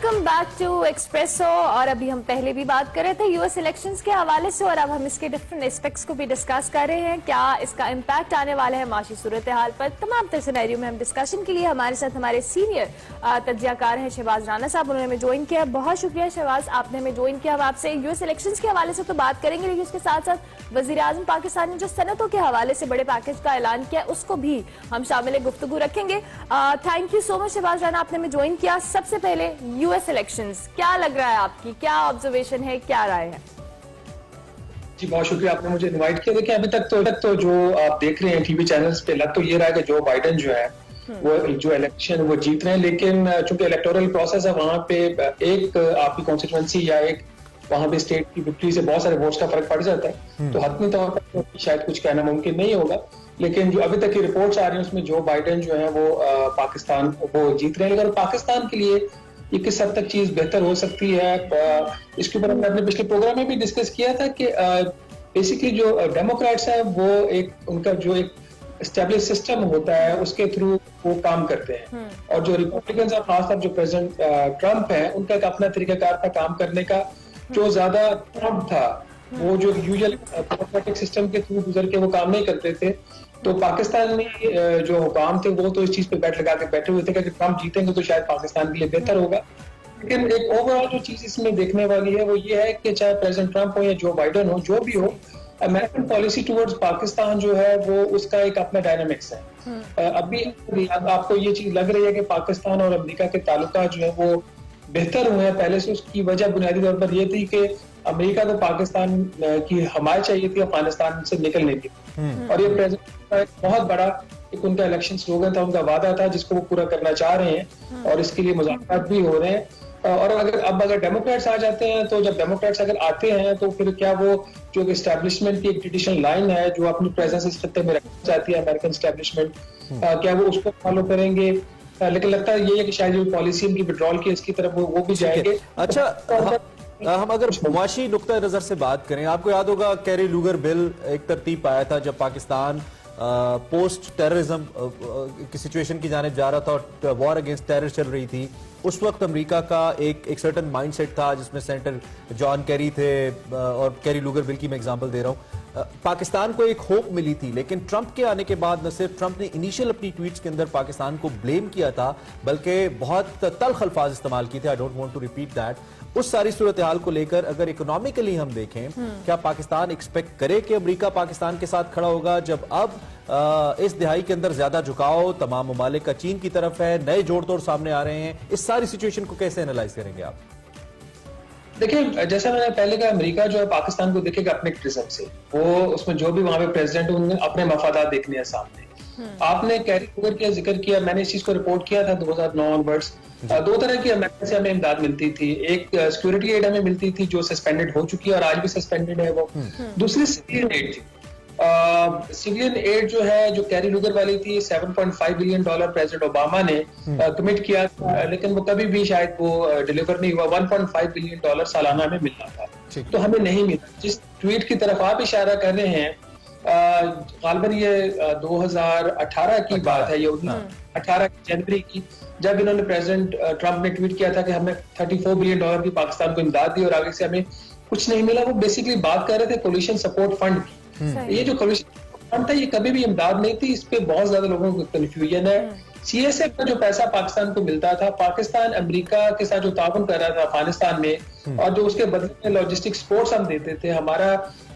Welcome back to espresso. और अभी हम पहले भी बात कर रहे थे यूएस इलेक्शंस के हवाले से और अब हम इसके डिफरेंट एस्पेक्ट्स को भी डिस्कस कर रहे हैं। क्या इसका इम्पैक्ट आने वाला है माशी सूरत हाल पर। तमाम तर सिनेरियो में हम डिस्कशन के लिए हमारे साथ हमारे सीनियर तज्जियाकार हैं शहबाज राना साहब, उन्होंने हमें ज्वाइन किया। बहुत शुक्रिया शहबाज, आपने हमें ज्वाइन किया। अब आपसे यूएस इलेक्शंस के हवाले से तो बात करेंगे, लेकिन उसके साथ साथ वजीर आजम पाकिस्तान ने जो सनतों के हवाले से बड़े पैकेज का ऐलान किया उसको भी हम शामिल गुफ्तगू रखेंगे। Thank you so much Shahbaz Rana, आपने हमें ज्वाइन किया। सबसे पहले यूएस इलेक्शंस क्या लग रहा है, आपकी क्या ऑब्जर्वेशन है, क्या राय है? जी बहुत शुक्रिया, आपने मुझे इनवाइट किया। देखिए अभी तक तो जो आप देख रहे हैं टीवी चैनल्स पे लग तो ये रहा है कि जो बाइडेन जो है वो जो इलेक्शन वो जीत रहे हैं, लेकिन चूंकि इलेक्टोरल प्रोसेस है वहां पे एक आपकी कॉन्स्टिट्यूएंसी या एक वहां पे स्टेट की विक्ट्री से बहुत सारे वोट्स का फर्क पड़ जाता है, तो हतमी तौर पर तो शायद कुछ कहना मुमकिन नहीं होगा। लेकिन जो अभी तक की रिपोर्ट्स आ रही हैं उसमें जो बाइडेन जो है वो पाकिस्तान वो जीत रहे हैं, लेकिन पाकिस्तान के लिए ये किस हद तक चीज बेहतर हो सकती है, इसके ऊपर हमने अपने पिछले प्रोग्राम में भी डिस्कस किया था कि बेसिकली जो डेमोक्रेट्स है वो एक उनका जो एक एस्टेब्लिश सिस्टम होता है उसके थ्रू वो काम करते हैं, और जो रिपब्लिकन और खासतौर जो प्रेसिडेंट ट्रंप है उनका एक अपना तरीकाकार था काम करने का, जो ज्यादा ट्रंप था वो जो यूजुअल डेमोक्रेटिक सिस्टम के थ्रू गुजर के वो काम नहीं करते थे। तो पाकिस्तान में जो हुकाम थे वो तो इस चीज पे बैठ लगा के बैठे हुए थे कि ट्रंप जीतेंगे तो शायद पाकिस्तान के लिए बेहतर होगा। लेकिन एक ओवरऑल जो चीज इसमें देखने वाली है वो ये है कि चाहे प्रेसिडेंट ट्रंप हो या जो बाइडेन हो, जो भी हो, अमेरिकन पॉलिसी टुवर्ड्स पाकिस्तान जो है वो उसका एक अपना डायनामिक्स है। अभी आपको ये चीज लग रही है कि पाकिस्तान और अमेरिका के ताल्लुकात जो है वो बेहतर हुए हैं पहले से। उसकी वजह बुनियादी तौर पर यह थी कि अमेरिका को पाकिस्तान की हमायत चाहिए थी अफगानिस्तान से निकलने की, और ये प्रेसिडेंट का एक बहुत बड़ा एक उनका इलेक्शन स्लोगन था, उनका वादा था जिसको वो पूरा करना चाह रहे हैं और इसके लिए मुज़ाकरात भी हो रहे हैं। और अगर डेमोक्रेट्स आ जाते हैं तो जब डेमोक्रेट्स अगर आते हैं तो फिर क्या वो जो एस्टैब्लिशमेंट की एक ट्रेडिशनल लाइन है जो अपनी प्रेजेंस इस खत्ते में रखना चाहती है अमेरिकन एस्टैब्लिशमेंट, क्या वो उसको फॉलो करेंगे? लेकिन लगता है ये है कि शायद जो पॉलिसी उनकी विड्रॉल की इसकी तरफ वो भी जाएंगे। अच्छा, हम अगर मुआशी नुक्ता नजर से बात करें, आपको याद होगा कैरी लूगर बिल एक तरतीब पाया था जब पाकिस्तान पोस्ट टेररिज्म की सिचुएशन की जानिब जा रहा था और वॉर अगेंस्ट टेरर चल रही थी। उस वक्त अमेरिका का एक सर्टन माइंडसेट था जिसमें सेनेटर जॉन कैरी थे, और कैरी लूगर बिल की मैं एग्जांपल दे रहा हूं। पाकिस्तान को एक होप मिली थी, लेकिन ट्रंप के आने के बाद न सिर्फ ट्रंप ने इनिशियल अपनी ट्वीट्स के अंदर पाकिस्तान को ब्लेम किया था बल्कि बहुत तल्ख अल्फाज इस्तेमाल किए थे। I don't want to repeat that. उस सारी सूरत हाल को लेकर अगर इकोनॉमिकली हम देखें, क्या पाकिस्तान एक्सपेक्ट करे कि अमेरिका पाकिस्तान के साथ खड़ा होगा जब अब इस दिहाई के अंदर ज्यादा झुकाव तमाम ममालिक का चीन की तरफ है, नए जोड़ तोड़ सामने आ रहे हैं? इस सारी सिचुएशन को कैसे एनालाइज करेंगे आप? देखिए जैसा मैंने पहले कहा, अमेरिका जो है पाकिस्तान को देखेगा अपने प्रिज्म से, वो उसमें जो भी वहां पे प्रेसिडेंट उन्होंने अपने मफादात देखने हैं सामने। आपने कैरी लूगर का जिक्र किया, मैंने इस चीज को रिपोर्ट किया था 2009 ऑनवर्ड्स। दो तरह की अमेरिका से हमें इमदाद मिलती थी, एक सिक्योरिटी एड हमें मिलती थी जो सस्पेंडेड हो चुकी है और आज भी सस्पेंडेड है वो, दूसरी सिविलियन एड थी। सिविलियन एड जो है जो कैरी लूगर वाली थी, $7.5 बिलियन प्रेसिडेंट ओबामा ने कमिट किया था, लेकिन वो कभी भी शायद वो डिलीवर नहीं हुआ। $1.5 बिलियन सालाना हमें मिलना था, तो हमें नहीं मिला। जिस ट्वीट की तरफ आप इशारा कर रहे हैं, गालिबन ये 2018 की बात है, ये 18 जनवरी की, जब इन्होंने प्रेसिडेंट ट्रंप ने ट्वीट किया था कि हमें $34 बिलियन की पाकिस्तान को इमदाद दी और आगे से हमें कुछ नहीं मिला। वो बेसिकली बात कर रहे थे कोलिशन सपोर्ट फंड की। ये जो कोलिशन फंड था ये कभी भी इमदाद नहीं थी, इस पे बहुत ज्यादा लोगों को कंफ्यूजन है। सीएसएफ का जो पैसा पाकिस्तान को मिलता था, पाकिस्तान अमेरिका के साथ जो ताउन कर रहा था अफगानिस्तान में, और जो उसके बदले में लॉजिस्टिक सपोर्ट्स हम देते थे, हमारा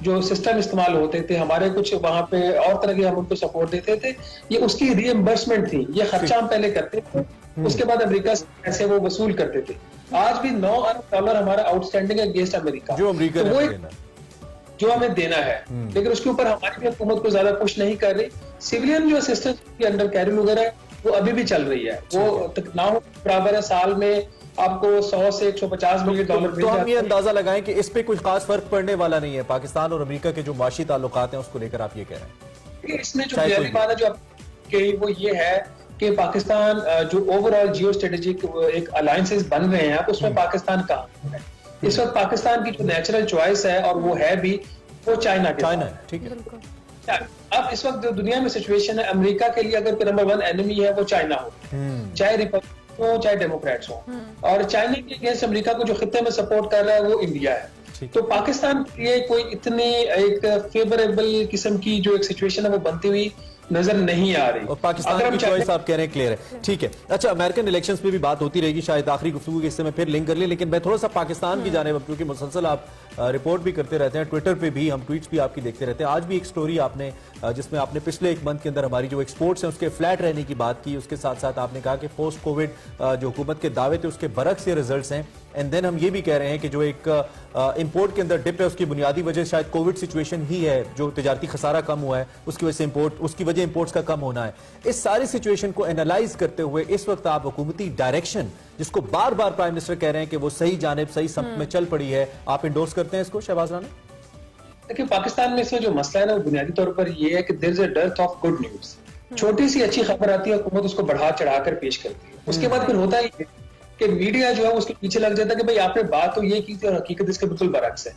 जो सिस्टम इस्तेमाल होते थे, हमारे कुछ वहां पे और तरह के हम उनको सपोर्ट देते थे, ये उसकी रीएम्बर्समेंट थी। ये खर्चा हम पहले करते थे, उसके बाद अमेरिका से पैसे वो वसूल करते थे। आज भी $9 अरब हमारा आउटस्टैंडिंग है अगेंस्ट अमेरिका, जो हमें देना है, लेकिन उसके ऊपर हमारी भी हुकूमत को ज्यादा पुश नहीं कर रही। सिविलियन जो असिस्टेंस के अंडर कैरी लूगर है वो अभी भी चल रही है, वो ना हो बराबर है, साल में आपको 100 से 150 मिलियन डॉलर। तो हम ये अंदाजा लगाएं कि इस पे कुछ खास फर्क पड़ने वाला नहीं है पाकिस्तान और अमेरिका के जो माशी ताल्लुकात हैं उसको लेकर, आप ये कह रहे हैं? इसमें जो पहली बात है जो वो ये है कि पाकिस्तान जो ओवरऑल जियो स्ट्रेटेजिक एक अलायंसेस बन रहे हैं उसमें पाकिस्तान कहाँ है? इस वक्त पाकिस्तान की जो नेचुरल चॉइस है और वो है भी वो चाइना है। ठीक है। अब इस वक्त जो दुनिया में सिचुएशन है, अमेरिका के लिए अगर नंबर 1 एनिमी है वो चाइना हो, चाहे रिपब्लिक हो चाहे डेमोक्रेट्स हो, और चाइना के अगेंस्ट अमेरिका को जो खित्ते में सपोर्ट कर रहा है वो इंडिया है। तो पाकिस्तान के लिए कोई इतनी एक फेवरेबल किस्म की जो एक सिचुएशन है वो बनती हुई नजर नहीं आ रही। और पाकिस्तान की चॉइस आप कह रहे हैं क्लियर है, ठीक है। अच्छा, अमेरिकन इलेक्शंस पे भी बात होती रहेगी, शायद आखिरी गुफ्तगू के हिस्से में फिर लिंक कर ले, लेकिन मैं थोड़ा सा पाकिस्तान की जानिब, क्योंकि मुसलसल आप रिपोर्ट भी करते रहते हैं, ट्विटर पे भी हम ट्वीट्स भी आपकी देखते रहते हैं। आज भी एक स्टोरी आपने जिसमें आपने पिछले एक मंथ के अंदर हमारी जो एक्सपोर्ट्स हैं उसके फ्लैट रहने की बात की, उसके साथ साथ आपने कहा कि पोस्ट कोविड जो हुकूमत के दावे थे उसके बरक्स ये रिजल्ट्स हैं। एंड देन हम ये भी कह रहे हैं कि जो एक इंपोर्ट के अंदर डिप है उसकी बुनियादी वजह शायद कोविड सिचुएशन ही है, जो तिजारती खसारा कम हुआ है उसकी वजह से इंपोर्ट्स का कम होना है। इस सारी सिचुएशन को एनालाइज करते हुए इस वक्त आप हुकूमती डायरेक्शन, जिसको बार बार प्राइम मिनिस्टर कह रहे हैं कि वो सही जानिब सही समत में चल पड़ी है, आप इंडोर्स करते हैं इसको शहबाज राना? देखिए, पाकिस्तान में इसमें जो मसला है ना वो बुनियादी तौर पर ये है कि there is a dearth of good news. छोटी सी अच्छी खबर आती है, हुकूमत उसको बढ़ा चढ़ाकर पेश करती है, उसके बाद फिर होता है कि मीडिया जो है उसके पीछे लग जाता है कि भाई आपने बात तो ये की थी और हकीकत इसके बिल्कुल बरक्स है।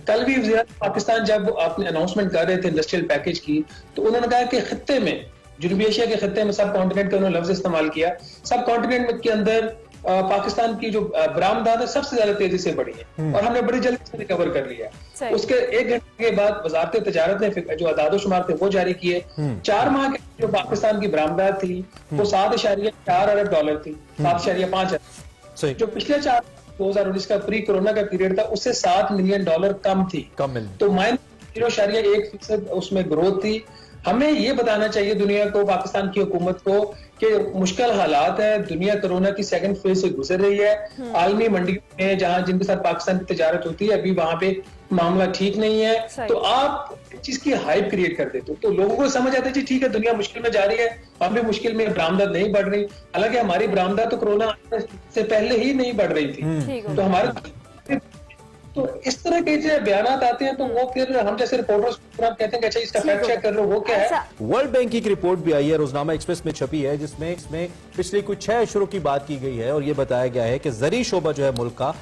कल भी पाकिस्तान जब आपने अनाउंसमेंट कर रहे थे इंडस्ट्रियल पैकेज की, तो उन्होंने कहा कि खित्ते में, जनूबी एशिया के खित्ते में, सब कॉन्टिनेंट का उन्होंने लफ्ज इस्तेमाल किया, सब कॉन्टिनेंट के अंदर पाकिस्तान की जो बरामदात है सबसे ज्यादा तेजी से बढ़ी है और हमने बड़ी जल्दी से रिकवर कर लिया। उसके 1 घंटे के बाद वजारत तजारत ने जो अदाद शुमार थे वो जारी किए। 4 माह के जो पाकिस्तान की बरामदात थी वो $7.4 अरब थी, $7.5 अरब, जो पिछले 2019 का प्री कोरोना का पीरियड था उससे $7 मिलियन कम थी। तो -0.1% उसमें ग्रोथ थी। हमें ये बताना चाहिए दुनिया को, पाकिस्तान की हुकूमत को, कि मुश्किल हालात है, दुनिया कोरोना की सेकंड फेज से गुजर रही है। आलमी मंडी में जहां जिनके साथ पाकिस्तान की तजारत होती है अभी वहां पे मामला ठीक नहीं है, तो आप चीज की हाइप क्रिएट कर देते हो तो लोगों को समझ आता है जी ठीक है दुनिया मुश्किल में जा रही है, हम भी मुश्किल में, बरामदात नहीं बढ़ रही। हालांकि हमारी बरामदात तो कोरोना से पहले ही नहीं बढ़ रही थी। तो हमारे तो इस तरह के जो बयानात आते हैं तो वो फिर हम जैसे रिपोर्टर्स कहते हैं कि अच्छा इसका फैक्ट चेक कर लो, वो क्या है। वर्ल्ड बैंक की रिपोर्ट भी आई है, रोजनामा एक्सप्रेस में छपी है, जिसमें पिछले कुछ 6 अशरों की बात की गई है और ये बताया गया है कि ज़री शोबा जो है मुल्क का,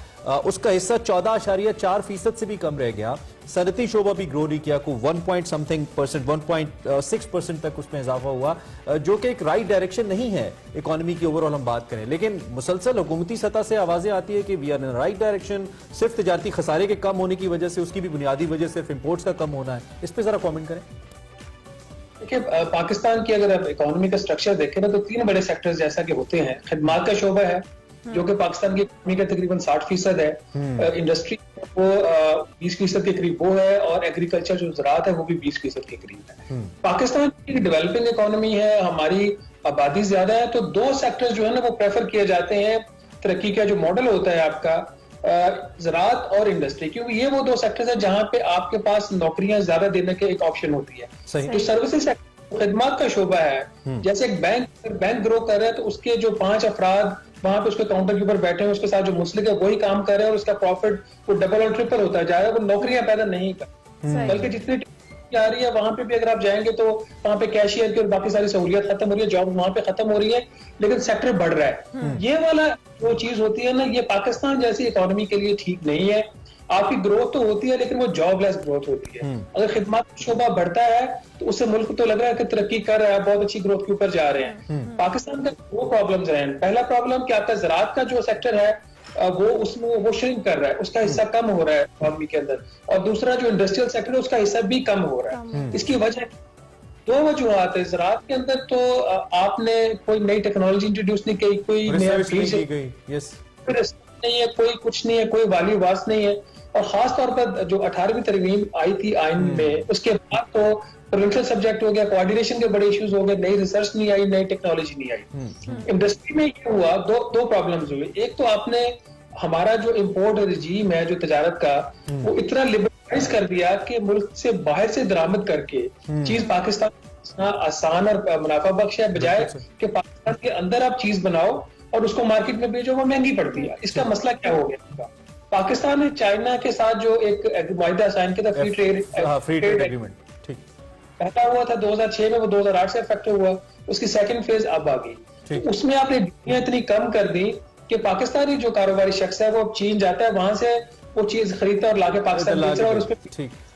उसका हिस्सा 14.4% से भी कम रह गया। सनती शोबा भी ग्रो नहीं किया, को 1.6% तक उसमें इजाफा हुआ, जो कि एक राइट डायरेक्शन नहीं है इकोनॉमी की ओवरऑल हम बात करें। लेकिन मुसलसल हुकूमती सतह से आवाजें आती है कि we are in right direction, सिर्फ तिजारती खसारे के कम होने की वजह से, उसकी भी बुनियादी वजह सिर्फ इंपोर्ट्स का कम होना है। इस पर जरा कॉमेंट करें। देखिए, पाकिस्तान की अगर आप इकोनॉमी का स्ट्रक्चर देखें ना तो 3 बड़े सेक्टर्स जैसा कि होते हैं। खिदमत का शोबा है जो कि पाकिस्तान की इकोनॉमी का तकरीबन 60% है, इंडस्ट्री वो 20% के करीब वो है, और एग्रीकल्चर जो ज़राअत है वो भी 20% के करीब है। पाकिस्तान की डेवलपिंग इकोनॉमी है, हमारी आबादी ज्यादा है, तो 2 सेक्टर्स जो है ना वो प्रेफर किए जाते हैं तरक्की का जो मॉडल होता है आपका, ज़राअत और इंडस्ट्री, क्योंकि ये वो 2 सेक्टर्स है जहां पे आपके पास नौकरियां ज्यादा देने के एक ऑप्शन होती है। तो सर्विसेज सेक्टर खिदमत का शोबा है, जैसे एक बैंक ग्रो कर रहा है तो उसके जो 5 अफराद वहां पे उसके काउंटर के ऊपर बैठे हैं, उसके साथ जो मुस्लिक है वही काम कर रहे हैं और उसका प्रॉफिट वो डबल और ट्रिपल होता है जाएगा, वो नौकरियां पैदा नहीं कर, बल्कि जितनी आ रही है वहां पे भी अगर आप जाएंगे तो वहां पे कैशियर की और बाकी सारी सहूलियत खत्म हो रही है, जॉब वहां पे खत्म हो रही है, लेकिन सेक्टर बढ़ रहा है। ये वाला जो चीज होती है ना, ये पाकिस्तान जैसी इकोनॉमी के लिए ठीक नहीं है। आपकी ग्रोथ तो होती है लेकिन वो जॉबलेस ग्रोथ होती है। अगर खिदमत शोबा बढ़ता है तो उससे मुल्क तो लग रहा है कि तरक्की कर रहा है, बहुत अच्छी ग्रोथ के ऊपर जा रहे हैं। पाकिस्तान का 2 प्रॉब्लम्स हैं। पहला प्रॉब्लम कि आपका ज़राअत का जो सेक्टर है वो उसमें वो श्रिंक कर रहा है, उसका हिस्सा कम हो रहा है इकोनॉमी के अंदर, और दूसरा जो इंडस्ट्रियल सेक्टर है उसका हिस्सा भी कम हो रहा है। इसकी वजह 2 वजूहात है। ज़राअत के अंदर तो आपने कोई नई टेक्नोलॉजी इंट्रोड्यूस नहीं की, कोई नया नहीं है, कोई कुछ नहीं है, कोई वाली वास नहीं है, और खास तौर पर जो 18वीं तरमीम आई थी आइन में, उसके बाद तो प्रोविंशियल सब्जेक्ट हो गया, कोऑर्डिनेशन के बड़े इश्यूज हो गए, नई रिसर्च नहीं आई, नई टेक्नोलॉजी नहीं आई। इंडस्ट्री में ये हुआ, दो प्रॉब्लम्स हुई। एक तो आपने हमारा जो इम्पोर्ट रजीम है जो तजारत का, वो इतना लिबरलाइज कर दिया कि मुल्क से बाहर से दरामद करके चीज पाकिस्तान आसान और मुनाफा बख्श है, बजाय कि पाकिस्तान के अंदर आप चीज बनाओ और उसको मार्केट में बेचो, वो महंगी पड़ती है। इसका मसला क्या हो गया? पाकिस्तान ने चाइना के साथ जो एक मुआहिदा साइन किया था, फ्री ट्रेड एग्रीमेंट, पहला हुआ था 2006 में, वो 2008 से इफेक्टिव हुआ, उसकी सेकंड फेज अब आ गई। तो उसमें आपने ड्यूटियां इतनी कम कर दी कि पाकिस्तानी जो कारोबारी शख्स है वो अब चीन जाता है, वहां से वो चीज खरीदता है और लाके पाकिस्तान बेच रहा है, और उसमें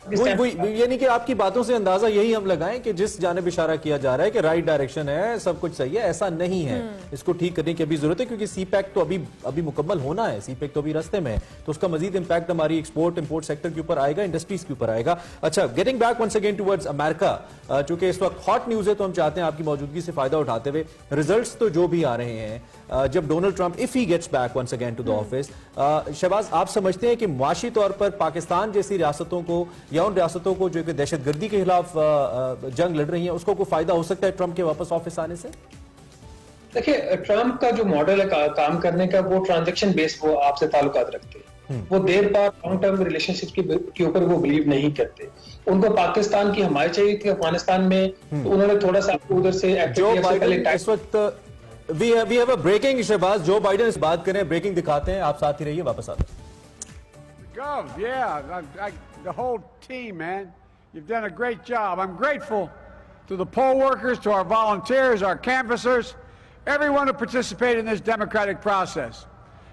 यानी कि आपकी बातों से अंदाजा यही हम लगाएं कि जिस जानिब इशारा किया जा रहा है कि राइट डायरेक्शन है, सब कुछ सही है, ऐसा नहीं है। इसको ठीक करने की अभी जरूरत है क्योंकि सीपैक तो अभी मुकम्मल होना है, सीपैक तो अभी रास्ते में है, तो उसका मजीद इंपैक्ट हमारी एक्सपोर्ट इंपोर्ट सेक्टर के ऊपर आएगा, इंडस्ट्रीज के ऊपर आएगा। अच्छा, getting back once again towards America, चूंकि इस वक्त हॉट न्यूज है तो हम चाहते हैं आपकी मौजूदगी से फायदा उठाते हुए रिजल्ट्स तो जो भी आ रहे हैं, जब Donald Trump if he gets back once again to the office, Shahbaz आप समझते हैं कि मुआशी तौर पर पाकिस्तान जैसी रियासतों को या उन रियासतों को जो कि दहशतगर्दी के खिलाफ जंग लड़ रही हैं उसको कोई फायदा हो सकता है ट्रंप के वापस ऑफिस आने से? देखिए, ट्रंप का जो मॉडल है काम करने का, वो ट्रांजैक्शन बेस्ड, वो आपसे ताल्लुकात रखते हैं, वो देर पार लॉन्ग टर्म रिलेशनशिप के ऊपर वो बिलीव नहीं करते। उनको पाकिस्तान की हमायत चाहिए थी अफगानिस्तान में, तो उन्होंने थोड़ा सा उधर से इस वक्त we have a breaking, Shahbaz Joe Biden इस बात करें, ब्रेकिंग दिखाते हैं, आप साथ ही रहिए, वापस आते हैं। The whole team, man, you've done a great job. I'm grateful to the poll workers, to our volunteers, our canvassers, everyone who participated in this democratic process.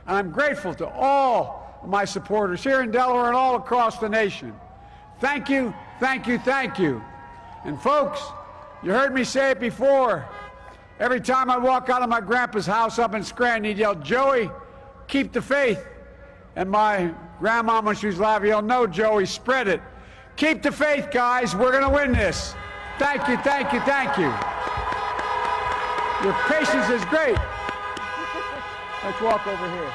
And I'm grateful to all of my supporters here in Delaware and all across the nation. Thank you, thank you, thank you. And folks, you heard me say it before. Every time I walk out of my grandpa's house up in Scranton, he'd yell, "Joey, keep the faith." And my grandma, when she was laughing, yelled, "No, Joey, spread it. Keep the faith, guys. We're going to win this." Thank you, thank you, thank you. Your patience is great. Let's walk over here.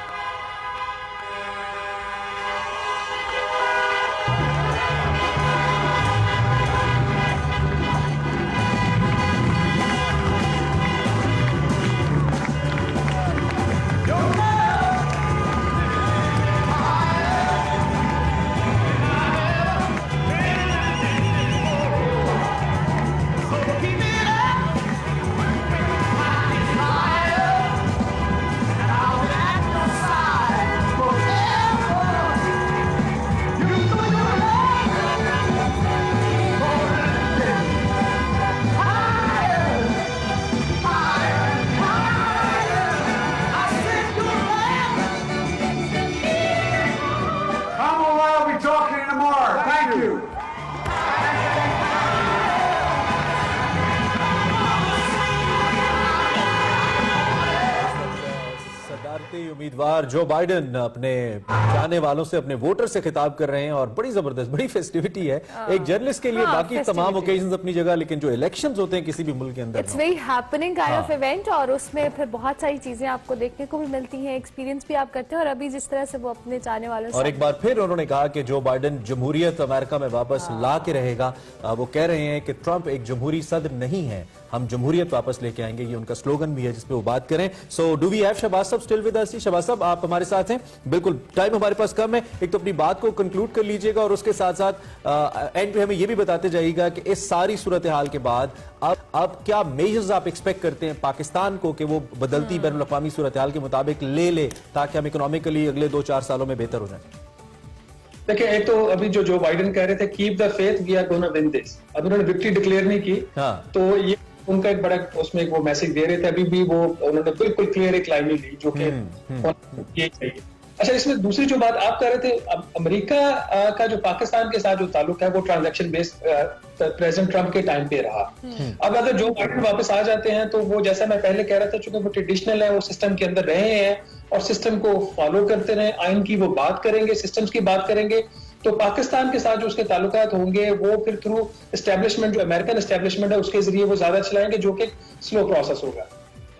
उम्मीदवार Joe Biden अपने जाने वालों से, अपने voter से खिताब कर रहे हैं और बड़ी जबरदस्त, बड़ी फेस्टिविटी है एक जर्नलिस्ट के लिए। बाकी तमाम ओकेजन्स अपनी जगह, लेकिन जो इलेक्शंस होते हैं किसी भी मुल्क के अंदर, it's very happening kind of event, और उसमें फिर बहुत सारी चीजें आपको देखने को भी मिलती हैं, एक्सपीरियंस भी आप करते हैं। और अभी जिस तरह से वो अपने जाने वालों से, और एक बार फिर उन्होंने कहा कि जो बाइडेन जमहूरियत अमेरिका में वापस ला के रहेगा। वो कह रहे हैं कि ट्रंप एक जमहूरी सदर नहीं है, हम जमहूरियत वापस लेके आएंगे, ये उनका स्लोगन भी है जिसपे वो बात करें। So do we have Shahbaz साहब स्टिल विद अस? शहबाज साहब आप हमारे साथ हैं, बिल्कुल टाइम हमारे पास कम है, एक तो अपनी बात को कंक्लूड कर लीजिएगा और उसके साथ साथ एंड पे हमें ये भी बताते जाइएगा कि इस सारी सूरत हाल के बाद अब क्या मेजर्स आप एक्सपेक्ट करते हैं पाकिस्तान को कि वो बदलती बैनुल अक़वामी सूरत हाल के मुताबिक ले ताकि हम इकोनॉमिकली अगले 2-4 सालों में बेहतर हो जाए? देखिए, एक तो अभी जो बाइडेन कह रहे थे keep the faith, we are gonna win this, अभी उन्होंने विक्ट्री डिक्लेयर नहीं की। तो ये उनका एक बड़ा उसमें वो मैसेज दे रहे थे। अभी भी वो उन्होंने बिल्कुल क्लियर एक लाइन ली जो कि ये चाहिए। अच्छा, इसमें दूसरी जो बात आप कह रहे थे, अमेरिका का जो पाकिस्तान के साथ जो ताल्लुक है वो ट्रांजैक्शन बेस्ड प्रेसिडेंट ट्रंप के टाइम पे रहा। अब अगर जो बाइडेन वापस आ जाते हैं तो वो, जैसा मैं पहले कह रहा था, चूंकि वो ट्रेडिशनल है, वो सिस्टम के अंदर रहे हैं और सिस्टम को फॉलो करते रहे, आइन की वो बात करेंगे, सिस्टम्स की बात करेंगे, तो पाकिस्तान के साथ जो उसके ताल्लुकात होंगे वो फिर थ्रू एस्टेब्लिशमेंट, जो अमेरिकन एस्टेब्लिशमेंट है, उसके जरिए वो ज्यादा चलाएंगे, जो कि स्लो प्रोसेस होगा।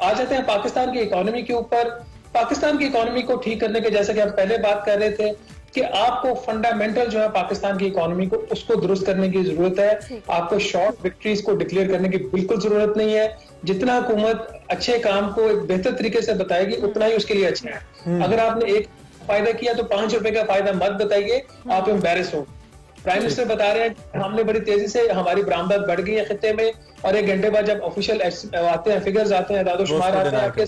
आ जाते हैं पाकिस्तान की इकोनॉमी के ऊपर। पाकिस्तान की इकोनॉमी को ठीक करने के, जैसे कि हम पहले बात कर रहे थे कि आपको फंडामेंटल जो है पाकिस्तान की इकोनॉमी को, उसको दुरुस्त करने की जरूरत है। आपको शॉर्ट विक्ट्रीज को डिक्लेयर करने की बिल्कुल जरूरत नहीं है। जितना हुकूमत अच्छे काम को एक बेहतर तरीके से बताएगी उतना ही उसके लिए अच्छा है। अगर आपने एक फायदा किया तो 5 रुपए का फायदा मत बताइए, आप एम्बैरेस हो। प्राइम मिनिस्टर बता रहे हैं हमने बड़ी तेजी से हमारी बरामदात बढ़ गई है खित्ते में, और 1 घंटे बाद जब ऑफिशियल आते हैं, फिगर्स आते हैं, दादोशुमार आते हैं आपके,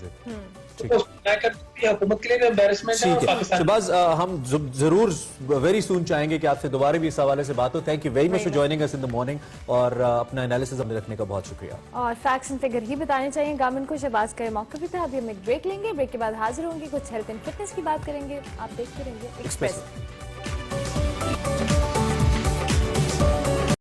हुकूमत के लिए भी एम्बैरेसमेंट है और पाकिस्तान। शहबाज, हम जरूर वेरी सून चाहेंगे कि आपसे दोबारा भी इस हवाले से बात हो। Thank you very much for joining us in the morning, और अपना एनालिसिस हमने रखने का बहुत शुक्रिया। और फैक्ट्स एंड फिगर ही बताने चाहिए गवर्नमेंट को। शहबाज का मौका भी था। अभी हम एक ब्रेक लेंगे, ब्रेक के बाद हाजिर होंगे, कुछ हेल्थ एंड फिटनेस की बात करेंगे। आप देखते रहेंगे एक्सप्रेस।